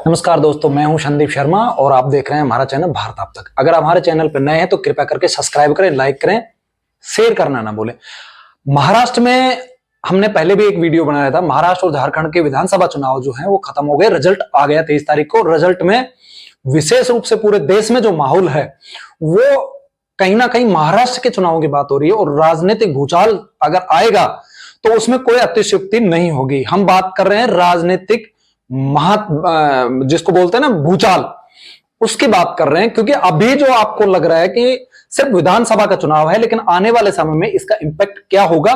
नमस्कार दोस्तों, मैं हूं संदीप शर्मा और आप देख रहे हैं हमारा चैनल भारत आप तक। अगर आप हमारे चैनल पर नए हैं तो कृपया करके सब्सक्राइब करें, लाइक करें, शेयर करना ना भूलें। महाराष्ट्र में हमने पहले भी एक वीडियो बनाया था। महाराष्ट्र और झारखंड के विधानसभा चुनाव जो है वो खत्म हो गए, रिजल्ट आ गया 23 तारीख को। रिजल्ट में विशेष रूप से पूरे देश में जो माहौल है वो कहीं ना कहीं महाराष्ट्र के चुनावों की बात हो रही है और राजनीतिक भूचाल अगर आएगा तो उसमें कोई अतिशयोक्ति नहीं होगी। हम बात कर रहे हैं राजनीतिक जिसको बोलते हैं ना भूचाल, उसकी बात कर रहे हैं। क्योंकि अभी जो आपको लग रहा है कि सिर्फ विधानसभा का चुनाव है, लेकिन आने वाले समय में इसका इंपैक्ट क्या होगा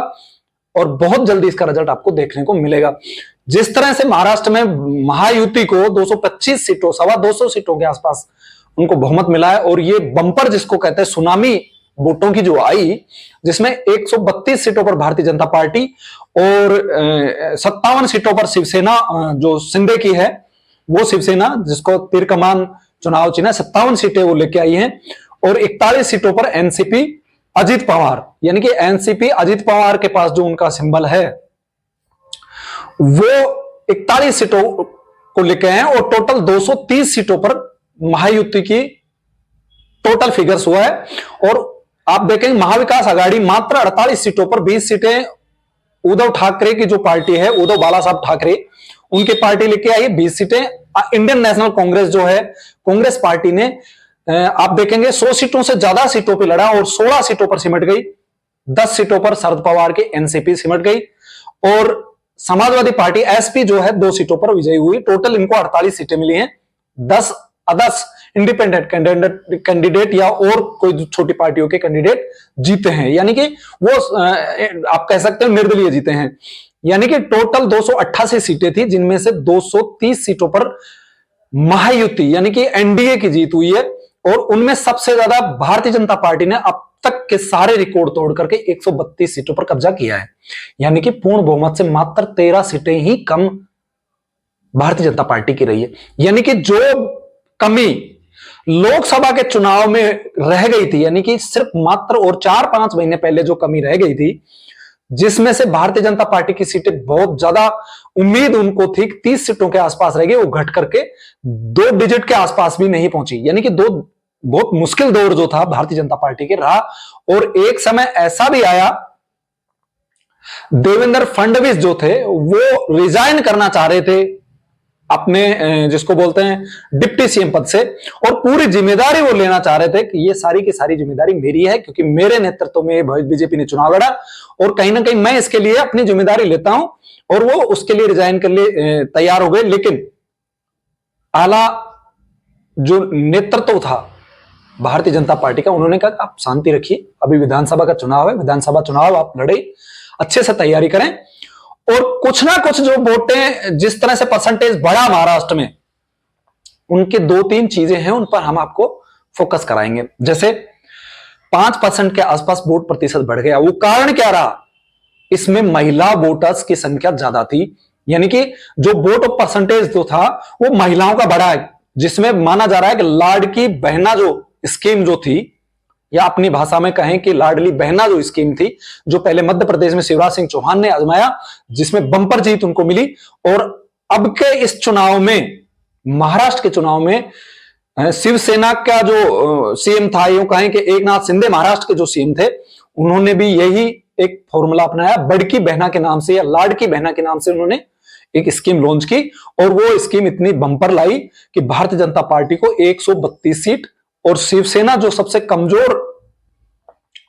और बहुत जल्दी इसका रिजल्ट आपको देखने को मिलेगा। जिस तरह से महाराष्ट्र में महायुति को 225 सीटों, 225 सीटों के आसपास उनको बहुमत मिला है और ये बंपर जिसको कहते हैं सुनामी वोटों की जो आई, जिसमें 132 सीटों पर भारतीय जनता पार्टी और 57 सीटों पर शिवसेना जो शिंदे की है वो शिवसेना जिसको तीर कमान चुनाव चिन्ह 57 सीटें वो लेके आई हैं और 41 सीटों पर एनसीपी अजित पवार, यानी कि एनसीपी अजित पवार के पास जो उनका सिंबल है वो 41 सीटों को लेके आए हैं और टोटल 230 सीटों पर महायुति की टोटल फिगर्स हुआ है। और आप देखेंगे महाविकास आघाड़ी मात्र 48 सीटों पर 20 सीटें उद्धव ठाकरे की जो पार्टी है, उद्धव बाला साहब ठाकरे, उनकी पार्टी लेके आई है 20 सीटें। इंडियन नेशनल कांग्रेस जो है, कांग्रेस पार्टी ने आप देखेंगे 100 सीटों से ज्यादा सीटों पर लड़ा और 16 सीटों पर सिमट गई। 10 सीटों पर शरद पवार की एनसीपी सिमट गई और समाजवादी पार्टी एसपी जो है 2 सीटों पर विजयी हुई। टोटल इनको 48 सीटें मिली हैं। 10 इंडिपेंडेंट कैंडिडेट या और कोई छोटी पार्टियों के कैंडिडेट जीते हैं, यानी कि वो आप कह सकते हैं निर्दलीय जीते हैं। यानी कि टोटल 288 सीटें थी, जिनमें से 230 सीटों पर महायुति यानी कि एनडीए की जीत हुई है और उनमें सबसे ज्यादा भारतीय जनता पार्टी ने अब तक के सारे रिकॉर्ड तोड़ करके 132 सीटों पर कब्जा किया है। यानी कि पूर्ण बहुमत से मात्र 13 सीटें ही कम भारतीय जनता पार्टी की रही है। यानी कि जो कमी लोकसभा के चुनाव में रह गई थी, यानी कि सिर्फ मात्र और 4-5 महीने पहले जो कमी रह गई थी, जिसमें से भारतीय जनता पार्टी की सीटें बहुत ज्यादा उम्मीद उनको थी 30 सीटों के आसपास रह गई, वो घट करके 2 डिजिट के आसपास भी नहीं पहुंची। यानी कि बहुत मुश्किल दौर जो था भारतीय जनता पार्टी के रहा। और एक समय ऐसा भी आया, देवेंद्र फडणवीस जो थे वो रिजाइन करना चाह रहे थे अपने जिसको बोलते हैं डिप्टी सीएम पद से, और पूरी जिम्मेदारी वो लेना चाह रहे थे कि ये सारी की सारी जिम्मेदारी मेरी है, क्योंकि मेरे नेतृत्व में बीजेपी ने चुनाव लड़ा और कहीं ना कहीं मैं इसके लिए अपनी जिम्मेदारी लेता हूं। और वो उसके लिए रिजाइन कर लिए तैयार हो गए। लेकिन आला जो नेतृत्व था भारतीय जनता पार्टी का, उन्होंने कहा आप शांति रखिए, अभी विधानसभा का चुनाव है, विधानसभा चुनाव आप लड़े, अच्छे से तैयारी करें और कुछ ना कुछ जो वोटें जिस तरह से परसेंटेज बढ़ा महाराष्ट्र में, उनके 2-3 चीजें हैं उन पर हम आपको फोकस कराएंगे। जैसे 5% के आसपास वोट प्रतिशत बढ़ गया। वो कारण क्या रहा? इसमें महिला वोटर्स की संख्या ज्यादा थी, यानी कि जो वोट परसेंटेज जो था वो महिलाओं का बढ़ा है, जिसमें माना जा रहा है कि लाडकी बहना जो स्कीम जो थी, या अपनी भाषा में कहें कि लाडली बहना जो स्कीम थी, जो पहले मध्य प्रदेश में शिवराज सिंह चौहान ने आजमाया, जिसमें बंपर जीत उनको मिली। और अब के इस चुनाव में, महाराष्ट्र के चुनाव में, शिवसेना का जो सीएम था, यूं कहें कि एकनाथ शिंदे महाराष्ट्र के जो सीएम थे, उन्होंने भी यही एक फॉर्मूला अपनाया, बड़की बहना के नाम से या लाडकी बहना के नाम से उन्होंने एक स्कीम लॉन्च की। और वो स्कीम इतनी बंपर लाई कि भारतीय जनता पार्टी को 132 सीट और शिवसेना जो सबसे कमजोर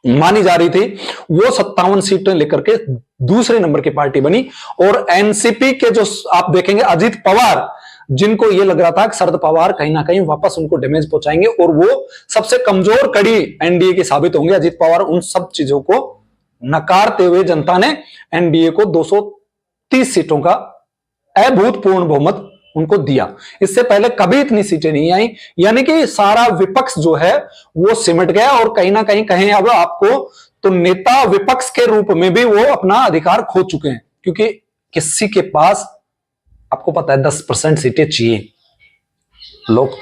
मानी जा रही थी वो 57 सीटें लेकर के दूसरे नंबर की पार्टी बनी। और एनसीपी के जो आप देखेंगे अजित पवार, जिनको ये लग रहा था कि शरद पवार कहीं ना कहीं वापस उनको डैमेज पहुंचाएंगे और वो सबसे कमजोर कड़ी एनडीए की साबित होंगे, अजित पवार उन सब चीजों को नकारते हुए जनता ने एनडीए को 230 सीटों का अभूतपूर्व बहुमत उनको दिया। इससे पहले कभी इतनी सीटें नहीं आई। यानी कि सारा विपक्ष जो है वो सिमट गया और कहीं ना कहीं कहें अब आपको तो नेता विपक्ष के रूप में भी वो अपना अधिकार खो चुके हैं, क्योंकि किसी के पास आपको पता है 10% सीटें चाहिए। लोग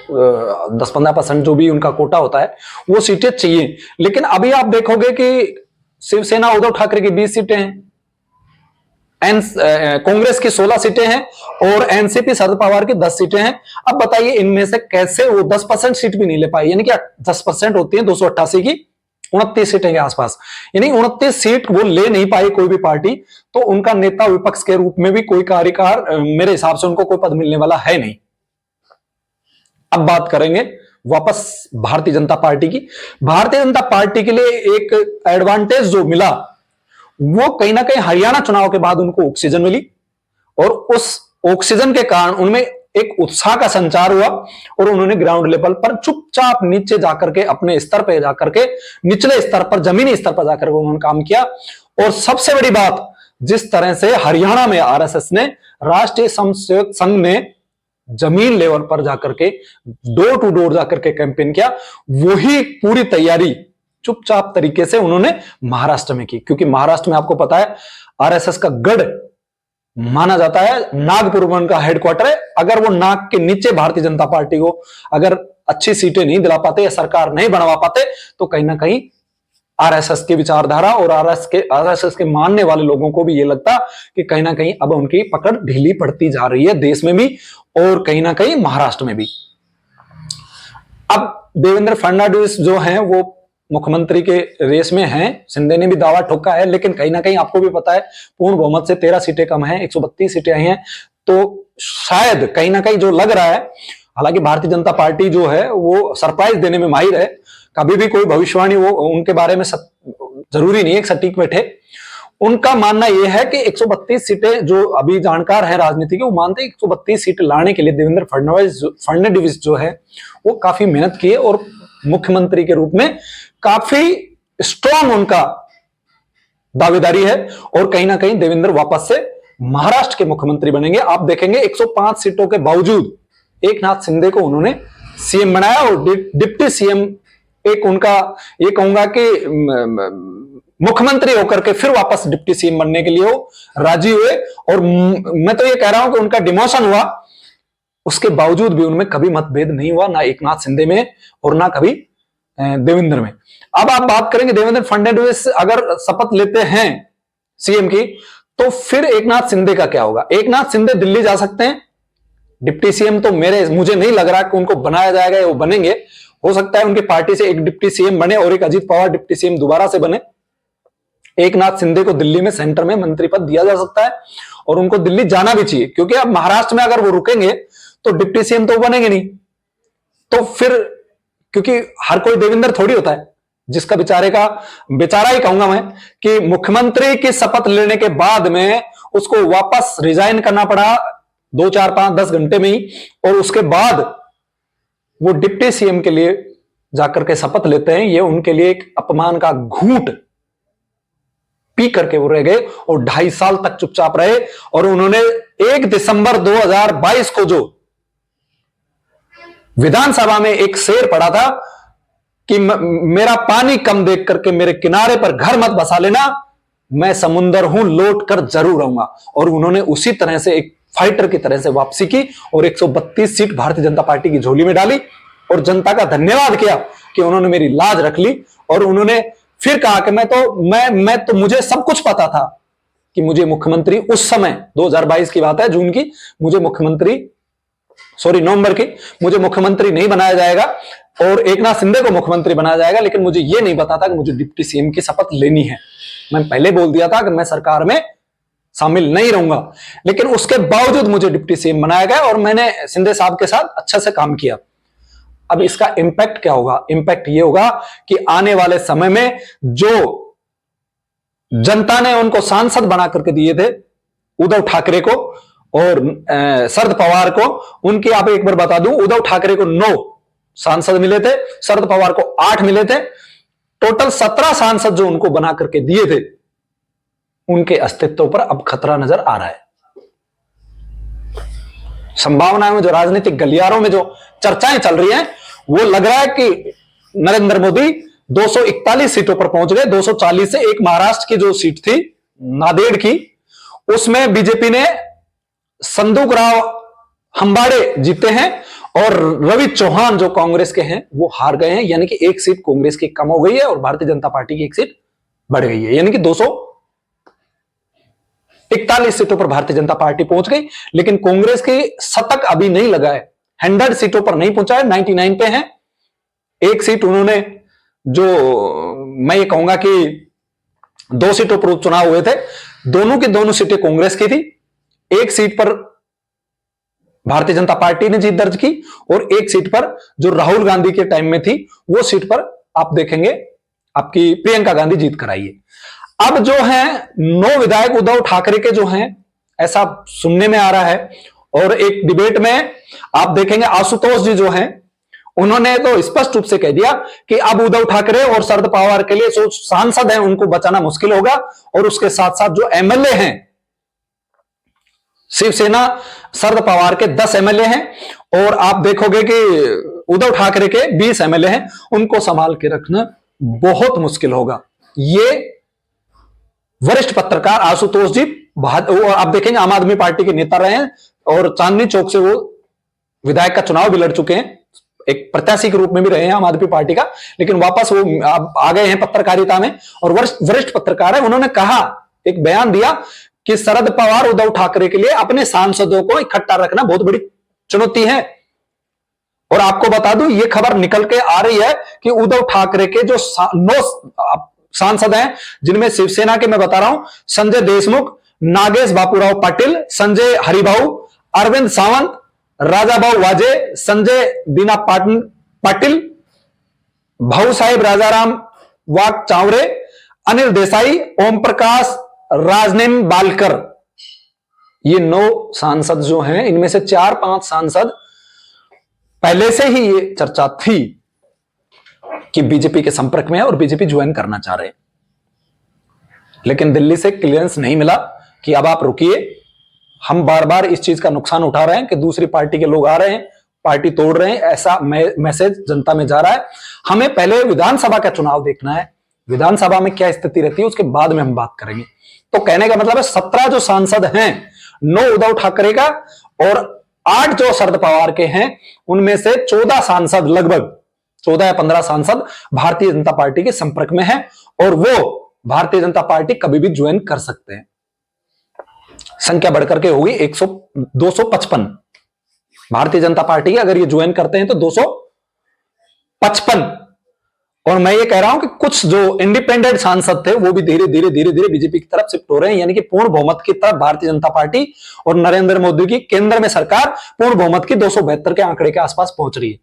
10-15% जो भी उनका कोटा होता है वो सीटें चाहिए। लेकिन अभी आप देखोगे कि शिवसेना उद्धव ठाकरे की 20 सीटें हैं, कांग्रेस की 16 सीटें हैं और एनसीपी शरद पवार की 10 सीटें हैं। अब बताइए इनमें से कैसे वो 10% सीट भी नहीं ले पाए, यानी कि 10% होती है 288 की, 29 सीटें के आसपास, यानी 29 सीट वो ले नहीं पाई कोई भी पार्टी। तो उनका नेता विपक्ष के रूप में भी कोई कार्यकाल मेरे हिसाब से उनको कोई पद मिलने वाला है नहीं। अब बात करेंगे वापस भारतीय जनता पार्टी की। भारतीय जनता पार्टी के लिए एक एडवांटेज जो मिला वो कहीं ना कहीं हरियाणा चुनाव के बाद उनको ऑक्सीजन मिली और उस ऑक्सीजन के कारण उनमें एक उत्साह का संचार हुआ और उन्होंने ग्राउंड लेवल पर चुपचाप नीचे जाकर के, अपने स्तर पर जाकर के, निचले स्तर पर, जमीनी स्तर पर जाकर के उन्होंने काम किया। और सबसे बड़ी बात, जिस तरह से हरियाणा में आरएसएस ने, राष्ट्रीय स्वयंसेवक संघ ने जमीन लेवल पर जाकर के, डोर टू डोर जाकर के कैंपेन किया, वही पूरी तैयारी चुपचाप तरीके से उन्होंने महाराष्ट्र में की। क्योंकि महाराष्ट्र में आपको पता है आरएसएस का गढ़ माना जाता है, नागपुर में उनका हेडक्वार्टर है। अगर वो नाग के नीचे भारतीय जनता पार्टी को अगर अच्छी सीटें नहीं दिला पाते या सरकार नहीं बनवा पाते तो कहीं ना कहीं आरएसएस की विचारधारा और आरएसएस के मानने वाले लोगों को भी ये लगता कि कहीं ना कहीं अब उनकी पकड़ ढीली पड़ती जा रही है, देश में भी और कहीं ना कहीं महाराष्ट्र में भी। अब देवेंद्र फडणवीस जो हैं वो मुख्यमंत्री के रेस में हैं, शिंदे ने भी दावा ठोका है, लेकिन कहीं ना कहीं आपको भी पता है पूर्ण बहुमत से 13 सीटें कम हैं, 132 सीटें आई हैं। तो शायद कहीं ना कहीं जो लग रहा है, हालांकि भारतीय जनता पार्टी जो है वो सरप्राइज देने में माहिर है, कभी भी कोई भविष्यवाणी वो उनके बारे में जरूरी नहीं है सटीक बैठे। उनका मानना यह है कि 132 सीटें, जो अभी जानकार है राजनीति के, वो मानते हैं 132 सीटें लाने के लिए देवेंद्र फडणवीस जो है वो काफी मेहनत की है और मुख्यमंत्री के रूप में काफी स्ट्रांग उनका दावेदारी है और कहीं ना कहीं देवेंद्र वापस से महाराष्ट्र के मुख्यमंत्री बनेंगे। आप देखेंगे 105 सीटों के बावजूद एकनाथ शिंदे को उन्होंने सीएम बनाया और डिप्टी सीएम, एक उनका ये कहूंगा कि मुख्यमंत्री होकर के फिर वापस डिप्टी सीएम बनने के लिए वो राजी हुए। और मैं तो ये कह रहा हूं कि उनका डिमोशन हुआ, उसके बावजूद भी उनमें कभी मतभेद नहीं हुआ, ना एकनाथ शिंदे में और ना कभी देवेंद्र में। अब आप बात करेंगे देवेंद्र फडणवीस अगर शपथ लेते हैं सीएम की तो फिर एकनाथ शिंदे का क्या होगा? एकनाथ शिंदे दिल्ली जा सकते हैं, डिप्टी सीएम तो मुझे नहीं लग रहा कि उनको बनाया जाएगा या वो बनेंगे। हो सकता है उनकी पार्टी से एक डिप्टी सीएम बने और एक अजीत पवार डिप्टी सीएम दोबारा से बने। एकनाथ शिंदे को दिल्ली में सेंटर में मंत्री पद दिया जा सकता है और उनको दिल्ली जाना भी चाहिए, क्योंकि अब महाराष्ट्र में अगर वो रुकेंगे तो डिप्टी सीएम तो बनेंगे नहीं। तो फिर, क्योंकि हर कोई देवेंद्र थोड़ी होता है, जिसका बेचारा ही कहूंगा मैं कि मुख्यमंत्री की शपथ लेने के बाद में उसको वापस रिजाइन करना पड़ा 2, 4, 5, 10 घंटे में ही, और उसके बाद वो डिप्टी सीएम के लिए जाकर के शपथ लेते हैं। ये उनके लिए एक अपमान का घूंट पी करके वो रह गए और 2.5 साल तक चुपचाप रहे। और उन्होंने 1 दिसंबर 2022 को जो विधानसभा में एक शेर पढ़ा था कि मेरा पानी कम देख करके मेरे किनारे पर घर मत बसा लेना, मैं समुंदर हूं लौट कर जरूर आऊंगा। और उन्होंने उसी तरह से एक फाइटर की तरह से वापसी की और 132 सीट भारतीय जनता पार्टी की झोली में डाली और जनता का धन्यवाद किया कि उन्होंने मेरी लाज रख ली। और उन्होंने फिर कहा कि मैं तो मुझे सब कुछ पता था कि मुझे मुख्यमंत्री, उस समय 2022 की बात है, जून की, नवंबर की, मुझे मुख्यमंत्री नहीं बनाया जाएगा और एकनाथ शिंदे को मुख्यमंत्री बनाया जाएगा, लेकिन मुझे यह नहीं पता था कि मुझे डिप्टी सीएम की शपथ लेनी है। मैं पहले बोल दिया था कि मैं सरकार में शामिल नहीं रहूंगा, लेकिन उसके बावजूद मुझे डिप्टी सीएम बनाया गया और मैंने शिंदे साहब के साथ अच्छे से काम किया। अब इसका इंपैक्ट क्या होगा? इंपैक्ट यह होगा कि आने वाले समय में जो जनता ने उनको सांसद बना करके दिए थे, उद्धव ठाकरे को और शरद पवार को, उनकी आप एक बार बता दूं, उद्धव ठाकरे को 9 सांसद मिले थे, शरद पवार को 8 मिले थे। टोटल 17 सांसद जो उनको बना करके दिए थे, उनके अस्तित्व पर अब खतरा नजर आ रहा है। संभावनाएं में, जो राजनीतिक गलियारों में जो चर्चाएं चल रही हैं, वो लग रहा है कि नरेंद्र मोदी 241 सीटों पर पहुंच गए। 240 से एक महाराष्ट्र की जो सीट थी नांदेड़ की, उसमें बीजेपी ने संदूकराव हंबाड़े जीते हैं और रवि चौहान जो कांग्रेस के हैं वो हार गए हैं। यानी कि एक सीट कांग्रेस की कम हो गई है और भारतीय जनता पार्टी की एक सीट बढ़ गई है, यानी कि 41 सीटों पर भारतीय जनता पार्टी पहुंच गई, लेकिन कांग्रेस की शतक अभी नहीं लगा है, 100 सीटों पर नहीं पहुंचा है, 99 पे है। एक सीट उन्होंने, जो मैं ये कहूंगा कि 2 सीटों पर उपचुनाव हुए थे, दोनों की दोनों सीटें कांग्रेस की थी। एक सीट पर भारतीय जनता पार्टी ने जीत दर्ज की और एक सीट पर जो राहुल गांधी के टाइम में थी, वो सीट पर आप देखेंगे आपकी प्रियंका गांधी जीत कर आई है। अब जो है 9 विधायक उद्धव ठाकरे के जो हैं, ऐसा सुनने में आ रहा है। और एक डिबेट में आप देखेंगे आशुतोष जी जो हैं, उन्होंने तो स्पष्ट रूप से कह दिया कि अब उद्धव ठाकरे और शरद पवार के लिए जो सांसद हैं उनको बचाना मुश्किल होगा, और उसके साथ साथ जो एमएलए हैं, शिवसेना शरद पवार के 10 एमएलए हैं और आप देखोगे कि उद्धव ठाकरे के 20 एमएलए हैं, उनको संभाल के रखना बहुत मुश्किल होगा। ये वरिष्ठ पत्रकार आशुतोष जी, आप देखेंगे आम आदमी पार्टी के नेता रहे हैं और चांदनी चौक से वो विधायक का चुनाव भी लड़ चुके हैं, एक प्रत्याशी के रूप में भी रहे हैं आम आदमी पार्टी का, लेकिन वापस वो आ गए हैं पत्रकारिता में और वरिष्ठ पत्रकार है। उन्होंने कहा, एक बयान दिया कि शरद पवार उद्धव ठाकरे के लिए अपने सांसदों को इकट्ठा रखना बहुत बड़ी चुनौती है। और आपको बता दूं, यह खबर निकल के आ रही है कि उद्धव ठाकरे के जो 9 सांसद हैं, जिनमें शिवसेना के मैं बता रहा हूं संजय देशमुख, नागेश बापूराव पाटिल, संजय हरिभाऊ, अरविंद सावंत, राजाभाऊ वाजे, संजय दीना पाटिल, भाऊ साहेब राजाराम वाक चावरे, अनिल देसाई, ओम प्रकाश राजनेम बालकर, ये 9 सांसद जो हैं, इनमें से 4-5 सांसद पहले से ही ये चर्चा थी कि बीजेपी के संपर्क में है और बीजेपी ज्वाइन करना चाह रहे हैं, लेकिन दिल्ली से क्लियरेंस नहीं मिला कि अब आप रुकिए, हम बार बार इस चीज का नुकसान उठा रहे हैं कि दूसरी पार्टी के लोग आ रहे हैं, पार्टी तोड़ रहे हैं, ऐसा मैसेज जनता में जा रहा है। हमें पहले विधानसभा का चुनाव देखना है, विधानसभा में क्या स्थिति रहती है उसके बाद में हम बात करेंगे। तो कहने का मतलब है 17 जो सांसद हैं, 9 उद्धव ठाकरे का और 8 जो शरद पवार के हैं, उनमें से 14 सांसद, लगभग 14 या 15 सांसद भारतीय जनता पार्टी के संपर्क में हैं और वो भारतीय जनता पार्टी कभी भी ज्वाइन कर सकते हैं। संख्या बढ़कर के होगी 255 भारतीय जनता पार्टी की, अगर ये ज्वाइन करते हैं तो 255। और मैं ये कह रहा हूं कि कुछ जो इंडिपेंडेंट सांसद थे वो भी धीरे धीरे बीजेपी की तरफ शिफ्ट हो रहे हैं, यानी कि पूर्ण बहुमत की तरफ भारतीय जनता पार्टी और नरेंद्र मोदी की केंद्र में सरकार पूर्ण बहुमत की 272 के आंकड़े के आसपास पहुंच रही है।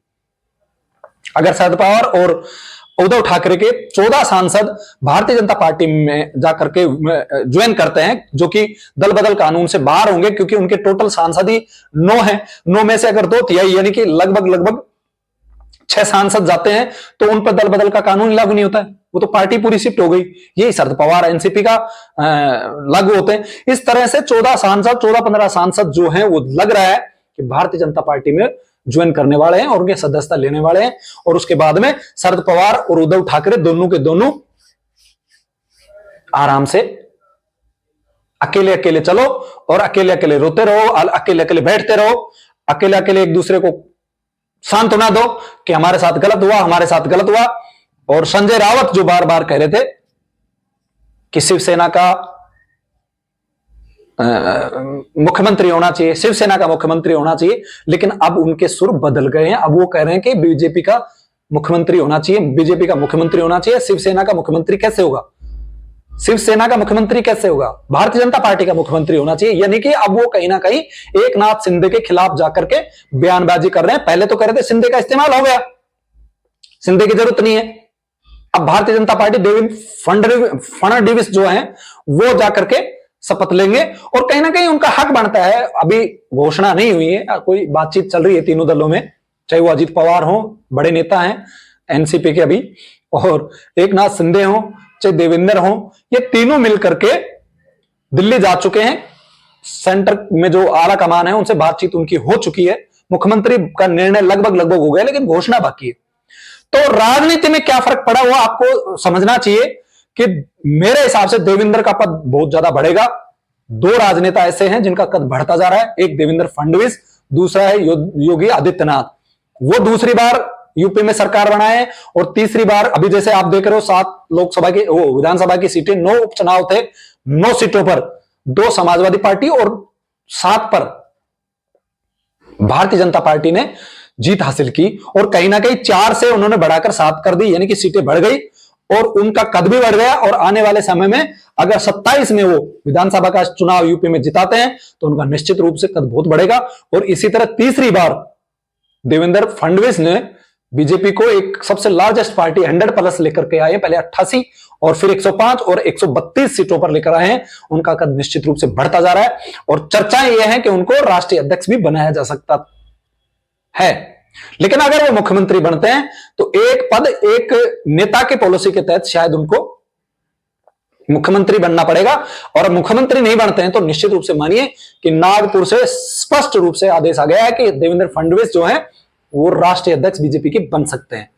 अगर शरद पवार और उद्धव ठाकरे के 14 सांसद भारतीय जनता पार्टी में जाकर के ज्वाइन करते हैं, जो कि दल बदल कानून से बाहर होंगे, क्योंकि उनके टोटल सांसद ही 9 हैं, 9 में से अगर 2 तिहाई यानी कि लगभग 6 सांसद जाते हैं तो उन पर दल बदल का कानून लागू नहीं होता है, वो तो पार्टी पूरी शिफ्ट हो गई। यही शरद पवार एनसीपी का लागू होते हैं। इस तरह से 14-15 सांसद जो हैं वो लग रहा है कि भारतीय जनता पार्टी में ज्वाइन करने वाले हैं और उनके सदस्यता लेने वाले हैं, और उसके बाद में शरद पवार और उद्धव ठाकरे दोनों के दोनों आराम से अकेले चलो और अकेले रोते रहो, अकेले बैठते रहो, अकेले एक दूसरे को सांत्वना दो कि हमारे साथ गलत हुआ। और संजय रावत जो बार बार कह रहे थे कि शिवसेना का मुख्यमंत्री होना चाहिए, शिवसेना का मुख्यमंत्री होना चाहिए, लेकिन अब उनके सुर बदल गए हैं। अब वो कह रहे हैं कि बीजेपी का मुख्यमंत्री होना चाहिए। शिवसेना का मुख्यमंत्री कैसे होगा? भारतीय जनता पार्टी का मुख्यमंत्री होना चाहिए, यानी कि अब वो कहीं ना कहीं एकनाथ शिंदे के खिलाफ जाकर के बयानबाजी कर रहे हैं। पहले तो कह रहे थे शिंदे का इस्तेमाल हो गया, शिंदे की जरूरत नहीं है। अब भारतीय जनता पार्टी देवेंद्र फडणवीस जो है वो जाकर के शपथ लेंगे और कहीं ना कहीं उनका हक बनता है। अभी घोषणा नहीं हुई है, कोई बातचीत चल रही है तीनों दलों में, चाहे वो अजीत पवार हो, बड़े नेता हैं एनसीपी के अभी, और एकनाथ शिंदे हो, चाहे देवेंद्र हो, ये तीनों मिलकर के दिल्ली जा चुके हैं। सेंटर में जो आला कमान है उनसे बातचीत उनकी हो चुकी है, मुख्यमंत्री का निर्णय लगभग हो गया, लेकिन घोषणा बाकी है। तो राजनीति में क्या फर्क पड़ा हुआ आपको समझना चाहिए कि मेरे हिसाब से देवेंद्र का पद बहुत ज्यादा बढ़ेगा। 2 राजनेता ऐसे हैं जिनका कद बढ़ता जा रहा है, एक देवेंद्र फडणवीस, दूसरा है योगी आदित्यनाथ। वो दूसरी बार यूपी में सरकार बनाए और तीसरी बार अभी जैसे आप देख रहे हो 7 लोकसभा की विधानसभा की सीटें, 9 उपचुनाव थे, 9 सीटों पर 2 समाजवादी पार्टी और 7 पर भारतीय जनता पार्टी ने जीत हासिल की, और कहीं ना कहीं 4 से उन्होंने बढ़ाकर 7 कर दी, यानी कि सीटें बढ़ गई और उनका कद भी बढ़ गया। और आने वाले समय में अगर 27 में वो विधानसभा का चुनाव यूपी में जिताते हैं तो उनका निश्चित रूप से कद बहुत बढ़ेगा। और इसी तरह तीसरी बार देवेंद्र फडणवीस ने बीजेपी को एक सबसे लार्जेस्ट पार्टी 100+ लेकर के आए हैं, पहले 88 और फिर 105 और 132 सीटों पर लेकर आए हैं। उनका कद निश्चित रूप से बढ़ता जा रहा है और चर्चाएं यह हैं कि उनको राष्ट्रीय अध्यक्ष भी बनाया जा सकता है। लेकिन अगर वो मुख्यमंत्री बनते हैं तो एक पद एक नेता के पॉलिसी के तहत शायद उनको मुख्यमंत्री बनना पड़ेगा, और मुख्यमंत्री नहीं बनते हैं तो निश्चित रूप से मानिए कि नागपुर से स्पष्ट रूप से आदेश आ गया है कि देवेंद्र फडणवीस जो है वो राष्ट्रीय अध्यक्ष बीजेपी के बन सकते हैं।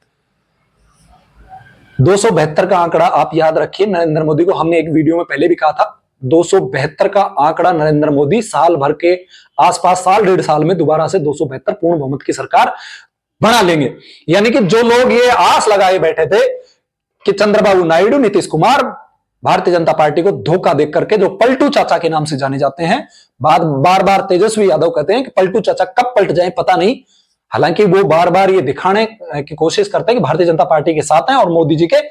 272 का आंकड़ा आप याद रखिए, नरेंद्र मोदी को हमने एक वीडियो में पहले भी कहा था, 272 का आंकड़ा नरेंद्र मोदी साल भर के आसपास, साल 1.5 साल में दोबारा से 272 पूर्ण बहुमत की सरकार बना लेंगे। यानी कि जो लोग ये आस लगाए बैठे थे कि चंद्रबाबू नायडू, नीतीश कुमार भारतीय जनता पार्टी को धोखा देकर करके, जो पलटू चाचा के नाम से जाने जाते हैं, बार बार तेजस्वी यादव कहते हैं कि पलटू चाचा कब पलट जाए पता नहीं, हालांकि वो बार बार ये दिखाने की कोशिश करते हैं कि भारतीय जनता पार्टी के साथ हैं और मोदी जी के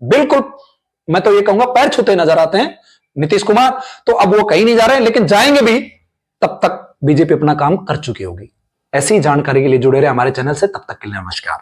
बिल्कुल, मैं तो ये कहूंगा, पैर छूते नजर आते हैं नीतीश कुमार। तो अब वो कहीं नहीं जा रहे हैं, लेकिन जाएंगे भी तब तक बीजेपी अपना काम कर चुकी होगी। ऐसी जानकारी के लिए जुड़े रहे हमारे चैनल से, तब तक के लिए नमस्कार।